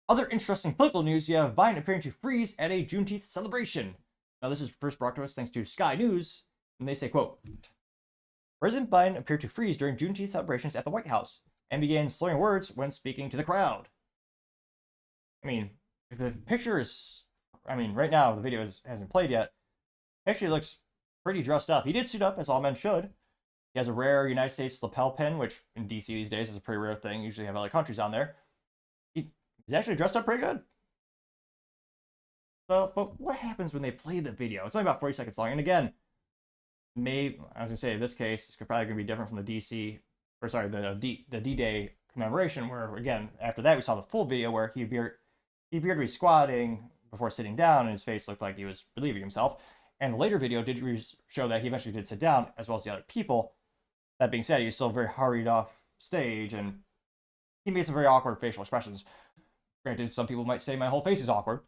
Other interesting political news, you have Biden appearing to freeze at a Juneteenth celebration. Now, this is first brought to us thanks to Sky News, and they say, quote, President Biden appeared to freeze during Juneteenth celebrations at the White House and began slurring words when speaking to the crowd. I mean, the picture is, right now the video hasn't played yet. Actually looks pretty dressed up. He did suit up, as all men should. He has a rare United States lapel pin, which in DC these days is a pretty rare thing. Usually have other countries on there. He's actually dressed up pretty good. So, but what happens when they play the video? It's only about 40 seconds long. And again, I was going to say, in this case, it's probably going to be different from the the D-Day commemoration, where, again, after that, we saw the full video where he appeared to be squatting before sitting down, and his face looked like he was relieving himself. And the later video did show that he eventually did sit down, as well as the other people. That being said, he was still very hurried off stage, and he made some very awkward facial expressions. Granted, some people might say my whole face is awkward.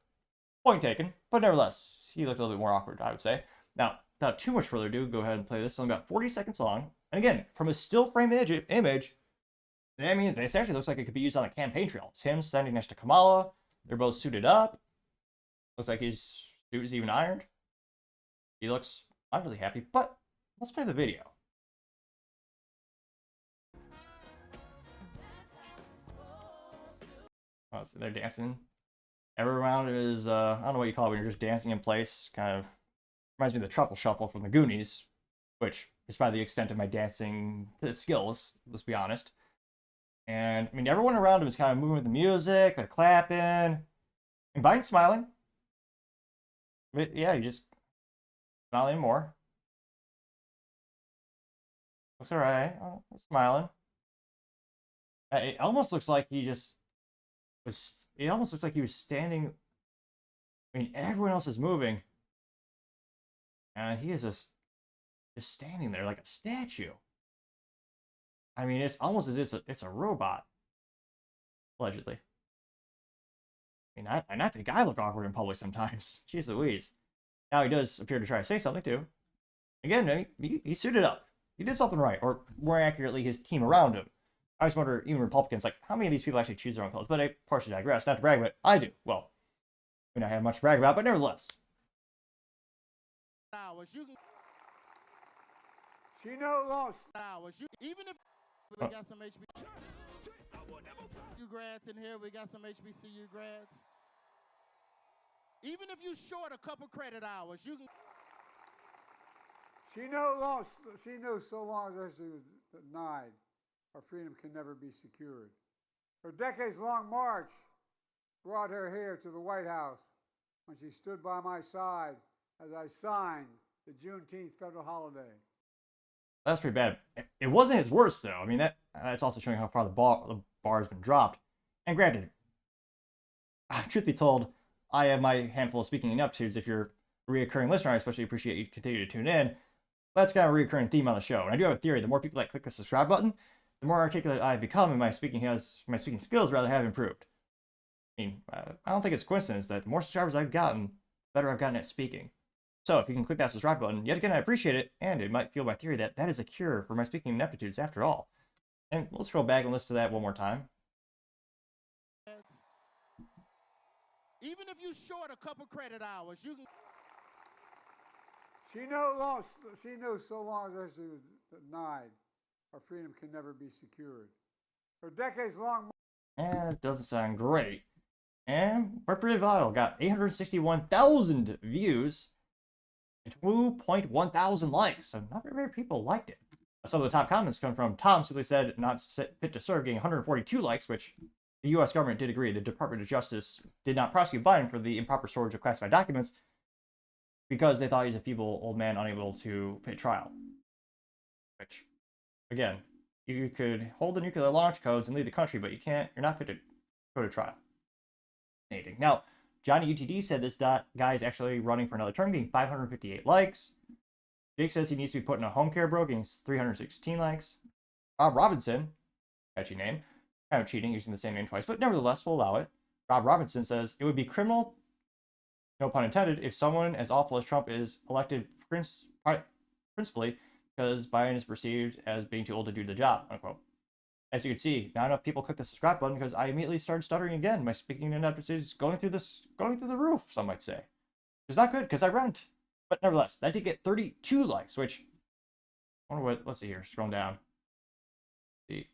Point taken. But nevertheless, he looked a little bit more awkward, I would say. Now, without too much further ado, go ahead and play this. It's only about 40 seconds long. And again, from a still frame image, this actually looks like it could be used on a campaign trail. It's him standing next to Kamala. They're both suited up. Looks like his suit is even ironed. He looks not really happy, but let's play the video. Oh, so they're dancing. Every round is, I don't know what you call it when you're just dancing in place. Kind of reminds me of the truffle shuffle from the Goonies, which is probably the extent of my dancing skills, let's be honest. And, everyone around him is kind of moving with the music, they're clapping, and Biden's smiling. But yeah, you just smiling more. Looks alright. Oh, smiling. It almost looks like he just was. It almost looks like he was standing. Everyone else is moving, and he is just standing there like a statue. It's almost as if it's a robot, allegedly. I think I look awkward in public sometimes. Jeez Louise. Now he does appear to try to say something too. Again, he suited up. He did something right, or more accurately, his team around him. I always wonder, even Republicans, like, how many of these people actually choose their own clothes? But I partially digress. Not to brag, but I do. Well, I have much to brag about, but nevertheless. She no loss. Even if we got some HBCU grads in here, we got some HBCU grads. Even if you short a couple credit hours, you can. She no loss. She knows so long as she was denied, our freedom can never be secured. Her decades-long march brought her here to the White House when she stood by my side as I signed the Juneteenth federal holiday. That's pretty bad. It wasn't his worst, though. That's also showing how far the bar has been dropped. And granted, truth be told, I have my handful of speaking ineptitudes. If you're a reoccurring listener, I especially appreciate you continue to tune in. That's kind of a reoccurring theme on the show. And I do have a theory. The more people that click the subscribe button, the more articulate I've become, and my speaking skills rather have improved. I don't think it's a coincidence that the more subscribers I've gotten, the better I've gotten at speaking. So if you can click that subscribe button, yet again, I appreciate it, and it might fuel my theory that is a cure for my speaking ineptitudes after all. And let's scroll back and listen to that one more time. Even if you short a couple credit hours, you can. She no loss. She knows so long as she was denied, our freedom can never be secured. Her decades-long. And it doesn't sound great. And we're pretty viral. Got 861,000 views and 2.1 thousand likes. So not very many people liked it. Some of the top comments come from Tom, simply said, not fit to serve, getting 142 likes, which the U.S. government did agree. The Department of Justice did not prosecute Biden for the improper storage of classified documents because they thought he was a feeble old man unable to pay trial. Which, again, you could hold the nuclear launch codes and leave the country, but you're not fit to go to trial. Now, Johnny UTD said this guy is actually running for another term, getting 558 likes. Jake says he needs to be put in a home care bro, getting 316 likes. Rob Robinson, catchy name, kind of cheating using the same name twice, but nevertheless, we'll allow it. Rob Robinson says it would be criminal, no pun intended, if someone as awful as Trump is elected principally because Biden is perceived as being too old to do the job, unquote. As you can see, not enough people click the subscribe button because I immediately started stuttering again. My speaking ineptitude is going through the roof, some might say. It's not good because I rent. But nevertheless, that did get 32 likes, which, I wonder what, let's see here, scrolling down. See.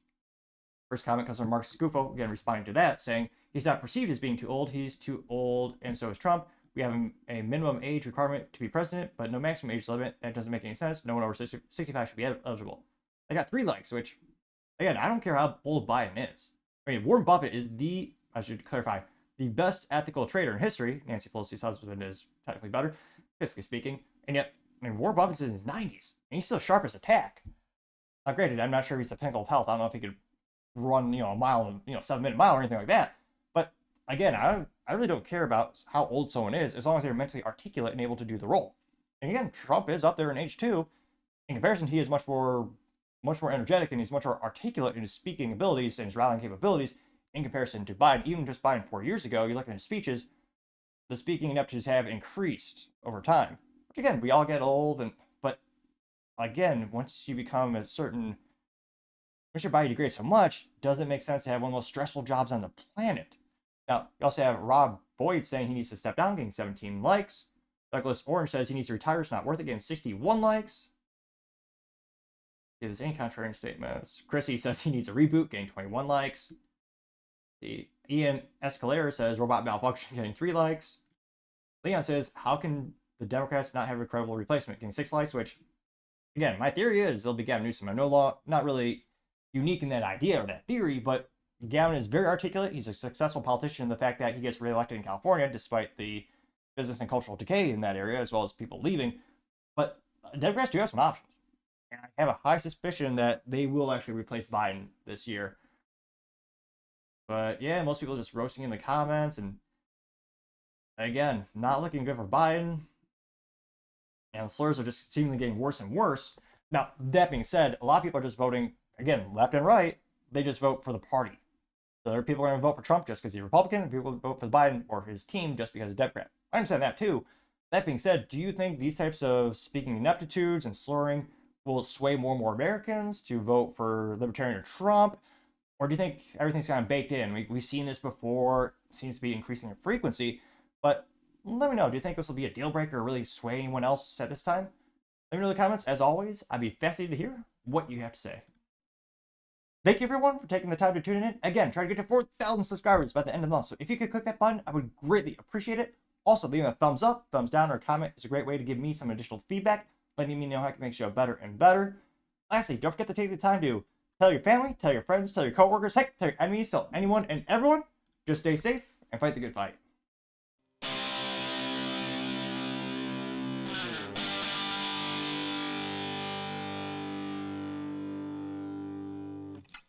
First comment comes from Mark Scufo, again responding to that, saying, he's not perceived as being too old, he's too old, and so is Trump. We have a minimum age requirement to be president, but no maximum age limit. That doesn't make any sense. No one over 65 should be eligible. I got 3 likes, which, again, I don't care how old Biden is. I mean, Warren Buffett is I should clarify, the best ethical trader in history. Nancy Pelosi's husband is technically better, fiscally speaking. And yet, I mean, Warren Buffett's in his 90s, and he's still sharp as a tack. Now, granted, I'm not sure he's the pinnacle of health. I don't know if he could run, a mile, 7-minute mile or anything like that. But again, I really don't care about how old someone is as long as they're mentally articulate and able to do the role. And again, Trump is up there in age too. In comparison, he is much more energetic, and he's much more articulate in his speaking abilities and his rallying capabilities in comparison to Biden. Even just Biden 4 years ago, you look at his speeches, the speaking ineptitudes have increased over time. Which again, we all get old, but again, once you become a certain, once your body degrades so much, does it make sense to have one of the most stressful jobs on the planet? Now, you also have Rob Boyd saying he needs to step down, getting 17 likes. Douglas Orange says he needs to retire, it's not worth it, getting 61 likes. There's any contrarian statements. Chrissy says he needs a reboot, getting 21 likes. Ian Escalera says robot malfunction, getting 3 likes. Leon says, how can the Democrats not have a credible replacement, getting 6 likes, which, again, my theory is they'll be Gavin Newsom. I'm not really unique in that idea or that theory, but Gavin is very articulate. He's a successful politician in the fact that he gets reelected in California despite the business and cultural decay in that area, as well as people leaving. But Democrats do have some options. And I have a high suspicion that they will actually replace Biden this year. But yeah, most people are just roasting in the comments. And again, not looking good for Biden. And slurs are just seemingly getting worse and worse. Now, that being said, a lot of people are just voting, again, left and right. They just vote for the party. So there are people who are going to vote for Trump just because he's a Republican, and people vote for Biden or his team just because he's a Democrat. I understand that too. That being said, do you think these types of speaking ineptitudes and slurring will sway more and more Americans to vote for Libertarian or Trump? Or do you think everything's kind of baked in? We've seen this before. It seems to be increasing in frequency. But let me know. Do you think this will be a deal breaker or really sway anyone else at this time? Let me know in the comments. As always, I'd be fascinated to hear what you have to say. Thank you, everyone, for taking the time to tune in. Again, try to get to 4,000 subscribers by the end of the month. So if you could click that button, I would greatly appreciate it. Also, leaving a thumbs up, thumbs down, or a comment is a great way to give me some additional feedback, letting me know how I can make the show better and better. Lastly, don't forget to take the time to tell your family, tell your friends, tell your coworkers, heck, tell your enemies, tell anyone and everyone. Just stay safe and fight the good fight.